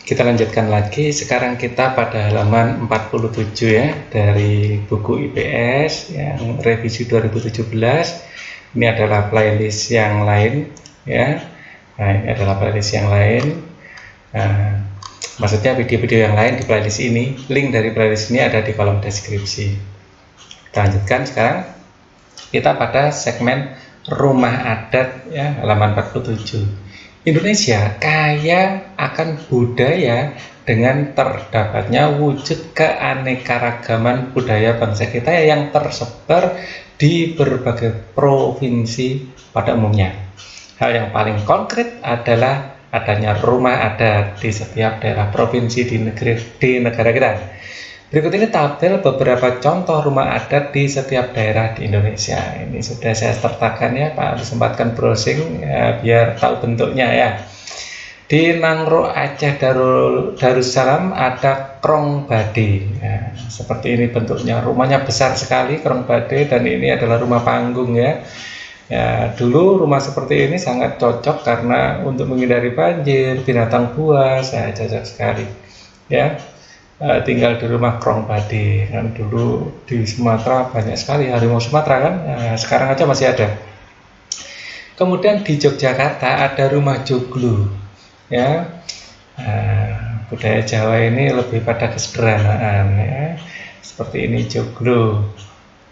Kita lanjutkan lagi. Sekarang kita pada halaman 47 ya, dari buku IPS yang revisi 2017. Ini adalah playlist yang lain ya. Nah, ini adalah playlist yang lain. Nah, maksudnya video-video yang lain di playlist ini. Link dari playlist ini ada di kolom deskripsi. Kita lanjutkan sekarang. Kita pada segmen rumah adat ya, halaman 47. Indonesia kaya akan budaya dengan terdapatnya wujud keanekaragaman budaya bangsa kita yang tersebar di berbagai provinsi pada umumnya. Hal yang paling konkret adalah adanya rumah adat di setiap daerah provinsi di negara kita. Berikut ini tabel beberapa contoh rumah adat di setiap daerah di Indonesia. Ini sudah saya sertakan ya, Pak. Sempatkan browsing ya, biar tahu bentuknya ya. Di Nangro Aceh Darussalam ada Krong Bade. Ya, seperti ini bentuknya. Rumahnya besar sekali Krong Bade, dan ini adalah rumah panggung ya. Ya, dulu rumah seperti ini sangat cocok karena untuk menghindari banjir, binatang buas, ya, cocok sekali. Ya. Tinggal di rumah Krong Bade. Kan dulu di Sumatera banyak sekali harimau Sumatera kan, nah, sekarang aja masih ada. Kemudian di Yogyakarta ada rumah joglo ya. Budaya Jawa ini lebih pada kesederhanaan ya, seperti ini joglo.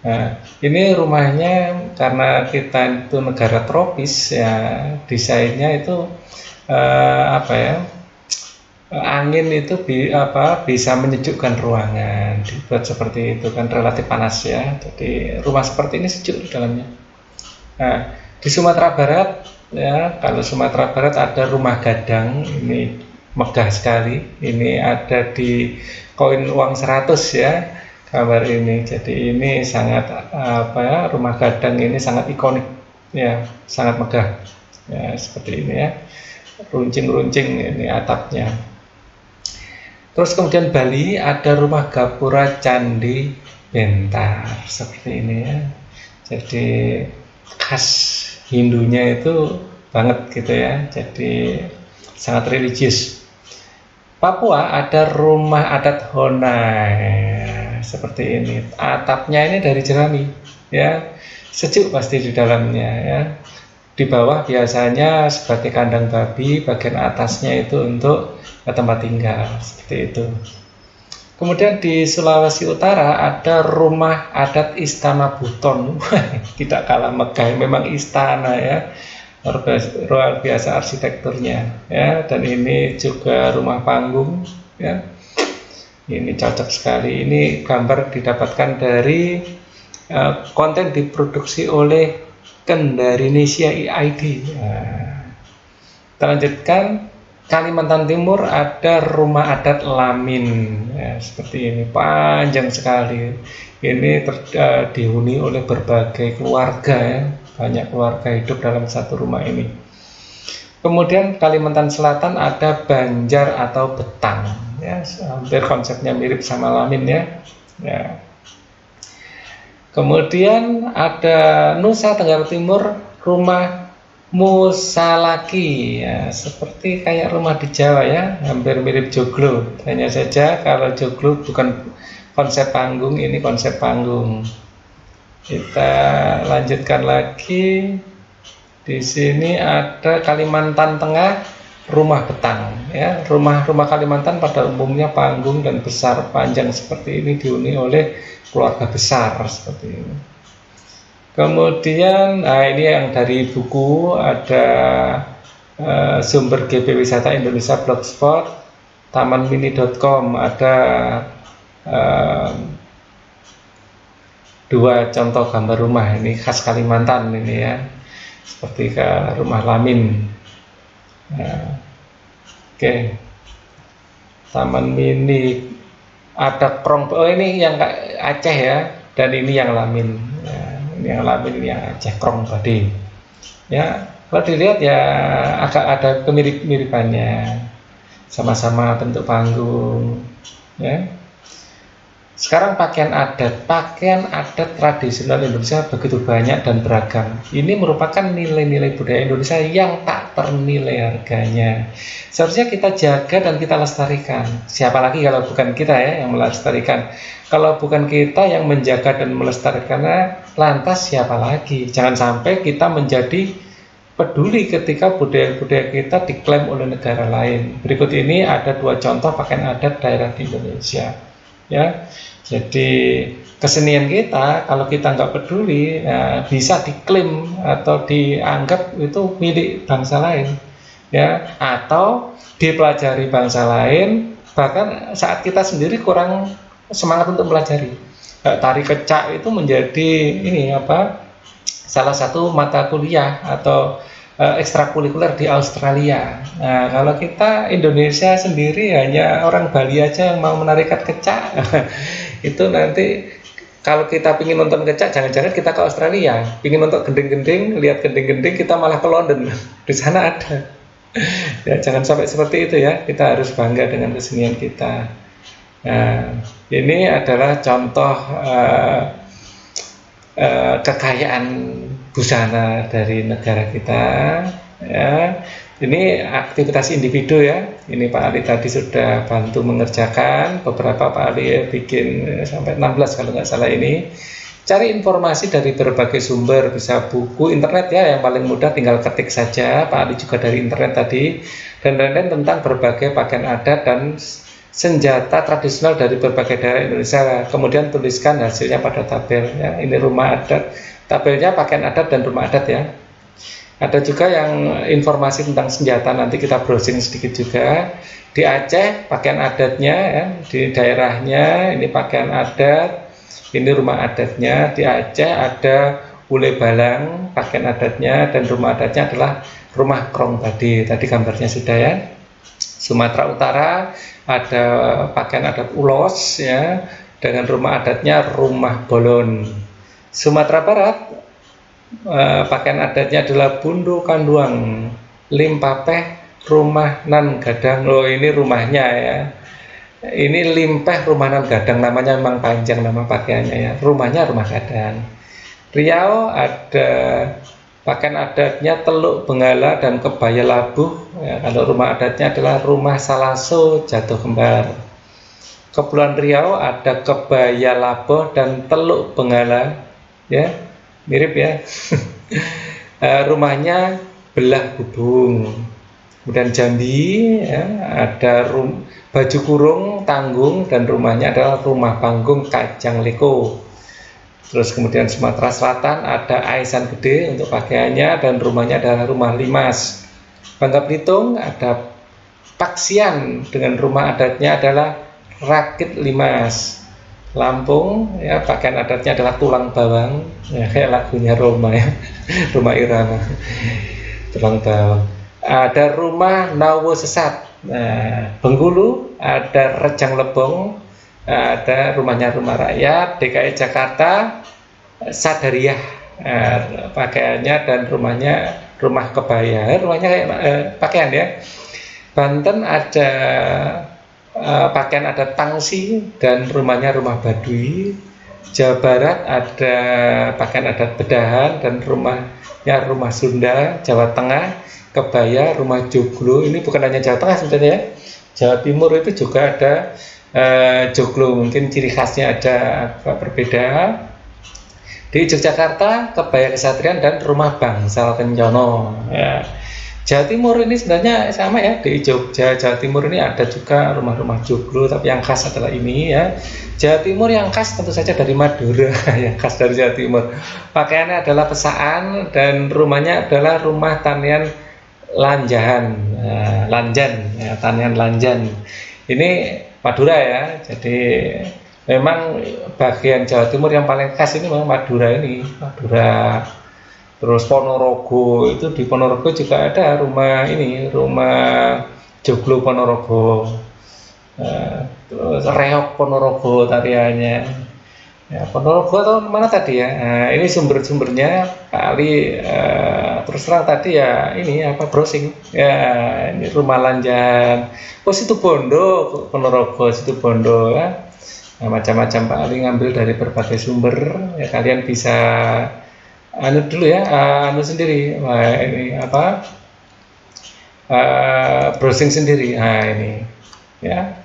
Nah, ini rumahnya karena kita itu negara tropis ya, desainnya itu apa ya, angin itu bisa menyejukkan ruangan, dibuat seperti itu kan, relatif panas ya. Jadi rumah seperti ini sejuk di dalamnya. Nah, di Sumatera Barat ya, kalau Sumatera Barat ada rumah gadang, ini megah sekali. Ini ada di koin uang 100 ya, gambar ini. Jadi ini sangat rumah gadang ini sangat ikonik ya, sangat megah ya, seperti ini ya, runcing-runcing ini atapnya. Terus kemudian Bali ada rumah gapura Candi Bentar, seperti ini ya. Jadi khas Hindunya itu banget gitu ya. Jadi sangat religius. Papua ada rumah adat Honai, seperti ini. Atapnya ini dari jerami ya. Sejuk pasti di dalamnya ya. Di bawah biasanya sebagai kandang babi, bagian atasnya itu untuk tempat tinggal, seperti itu. Kemudian di Sulawesi Utara ada rumah adat Istana Buton. Tidak kalah megah, memang istana ya, luar biasa arsitekturnya ya. Dan ini juga rumah panggung ya, ini cocok sekali. Ini gambar didapatkan dari konten diproduksi oleh Kendarinisia ID. Kita lanjutkan. Kalimantan Timur ada rumah adat Lamin ya, seperti ini, panjang sekali. Ini dihuni oleh berbagai keluarga ya, banyak keluarga hidup dalam satu rumah ini. Kemudian Kalimantan Selatan ada Banjar atau Betang ya, hampir konsepnya mirip sama Lamin ya. Kemudian ada Nusa Tenggara Timur rumah Musalaki ya, seperti kayak rumah di Jawa ya, hampir mirip joglo. Hanya saja kalau joglo bukan konsep panggung, ini konsep panggung. Kita lanjutkan lagi. Di sini ada Kalimantan Tengah rumah Betang ya. Rumah-rumah Kalimantan pada umumnya panggung dan besar, panjang seperti ini, dihuni oleh keluarga besar seperti ini. Kemudian ini yang dari buku, ada sumber GP Wisata Indonesia Blogspot, tamanmini.com, ada dua contoh gambar rumah ini khas Kalimantan ini ya, seperti ke rumah Lamin. Oke. Taman Mini ada Krong, ini yang Aceh ya, dan ini yang Lamin ya. Ini yang Lamin, ini yang Aceh, Krong Bade ya. Kalau dilihat ya agak ada kemirip-miripannya, sama-sama bentuk panggung ya. Sekarang pakaian adat tradisional Indonesia begitu banyak dan beragam. Ini merupakan nilai-nilai budaya Indonesia yang tak ternilai harganya. Seharusnya kita jaga dan kita lestarikan. Siapa lagi kalau bukan kita ya yang melestarikan. Kalau bukan kita yang menjaga dan melestarikannya, lantas siapa lagi? Jangan sampai kita menjadi peduli ketika budaya-budaya kita diklaim oleh negara lain. Berikut ini ada 2 contoh pakaian adat daerah di Indonesia. Ya, jadi kesenian kita kalau kita nggak peduli bisa diklaim atau dianggap itu milik bangsa lain, ya, atau dipelajari bangsa lain bahkan saat kita sendiri kurang semangat untuk pelajari. Tari kecak itu menjadi salah satu mata kuliah atau ekstrakurikuler di Australia. Nah, kalau kita Indonesia sendiri hanya orang Bali aja yang mau menarikan kecak, itu nanti kalau kita pingin nonton kecak, jangan-jangan kita ke Australia. Pingin nonton gending-gending, lihat gending-gending, kita malah ke London. Di sana ada. Ya, jangan sampai seperti itu ya. Kita harus bangga dengan kesenian kita. Nah, ini adalah contoh kekayaan busana dari negara kita, ya. Ini aktivitas individu ya. Ini Pak Ali tadi sudah bantu mengerjakan beberapa. Pak Ali bikin sampai 16 kalau nggak salah ini. Cari informasi dari berbagai sumber, bisa buku internet ya, yang paling mudah tinggal ketik saja. Pak Ali juga dari internet tadi, dan lain-lain tentang berbagai pakaian adat dan senjata tradisional dari berbagai daerah Indonesia. Kemudian tuliskan hasilnya pada tabel ya. Ini rumah adat, tabelnya pakaian adat dan rumah adat ya. Ada juga yang informasi tentang senjata, nanti kita browsing sedikit juga. Di Aceh pakaian adatnya ya, di daerahnya ini pakaian adat, ini rumah adatnya. Di Aceh ada Ule Balang pakaian adatnya, dan rumah adatnya adalah rumah Krong Bade. Tadi gambarnya sudah ya. Sumatera Utara ada pakaian adat Ulos ya, dengan rumah adatnya rumah Bolon. Sumatera Barat pakaian adatnya adalah Bundu Kanduang, Limpapeh rumah Nan Gadang. Loh, ini rumahnya ya. Ini Limpeh rumah Nan Gadang, namanya memang panjang nama pakaiannya ya. Rumahnya rumah Gadang. Riau ada pakaian adatnya Teluk Benggala dan Kebaya Labuh ya. Kalau rumah adatnya adalah rumah Salaso Jatuh Kembar. Kepulauan Riau ada Kebaya Labuh dan Teluk Benggala ya, mirip ya. Rumahnya Belah Gubung. Kemudian Jambi ya, ada Baju Kurung Tanggung dan rumahnya adalah rumah panggung Kajang Leko. Terus kemudian Sumatera Selatan ada Aisan Gede untuk pakaiannya dan rumahnya adalah rumah Limas. Bangka Belitung ada Paksian dengan rumah adatnya adalah Rakit Limas. Lampung ya, pakaian adatnya adalah Tulang Bawang ya, kayak lagunya Roma ya. Rumah Irama. Tulang Bawang. Ada rumah Nawo Sesat. Nah, Bengkulu ada Rejang Lebong, ada rumahnya Rumah Rakyat. DKI Jakarta Sadariah pakaiannya dan rumahnya rumah kebaya, rumahnya kayak pakaian ya. Banten ada pakaian adat Tangsi dan rumahnya rumah Baduy. Jawa Barat ada pakaian adat Bedahan dan rumahnya rumah Sunda. Jawa Tengah kebaya rumah Joglo. Ini bukan hanya Jawa Tengah sebenarnya ya. Jawa Timur itu juga ada joglo, mungkin ciri khasnya ada agak berbeda. Di Yogyakarta kebaya Kesatrian dan rumah Bangsal Kencono ya. Jawa Timur ini sebenarnya sama ya, di Jogja Jawa Timur ini ada juga rumah-rumah joglo, tapi yang khas adalah ini ya. Jawa Timur yang khas tentu saja dari Madura. Yang khas dari Jawa Timur pakaiannya adalah pesaan dan rumahnya adalah rumah tanian Lanjan ya, tanian Lanjan. Ini Madura ya, jadi memang bagian Jawa Timur yang paling khas ini memang Madura ini, Madura. Terus Ponorogo, itu di Ponorogo juga ada rumah ini, rumah joglo Ponorogo. Terus Reok Ponorogo tariannya. Ya, Ponorogo atau mana tadi ya? Nah, ini sumber-sumbernya Pak Ali terus terang tadi ya, ini apa browsing ya, ini rumah Lanjan. Oh, Situbondo Ponorogo, Situbondo ya. Nah, macam-macam Pak Ali ngambil dari berbagai sumber ya, kalian bisa dulu ya, sendiri. Nah, ini apa, browsing sendiri. Nah ini ya,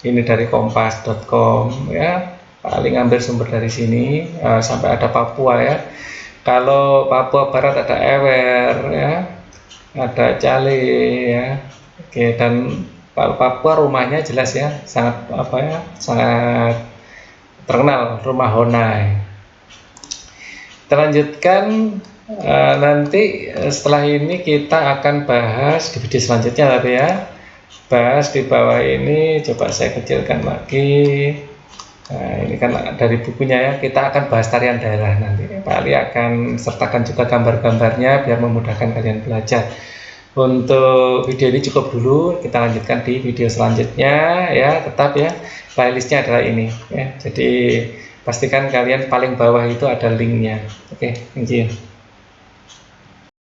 ini dari kompas.com ya, Pak Ali ngambil sumber dari sini. Sampai ada Papua ya. Kalau Papua Barat ada Ewer ya, ada Cale ya. Oke, dan Papua rumahnya jelas ya, sangat apa ya, sangat terkenal, rumah Honai. Kita lanjutkan nanti setelah ini kita akan bahas di video selanjutnya tapi ya, bahas di bawah ini, coba saya kecilkan lagi. Nah, ini kan dari bukunya ya, kita akan bahas tarian daerah nanti. Pak Ali akan sertakan juga gambar-gambarnya biar memudahkan kalian belajar. Untuk video ini cukup dulu, kita lanjutkan di video selanjutnya ya. Tetap ya, playlistnya adalah ini ya. Jadi pastikan kalian paling bawah itu ada linknya. Oke, thank you.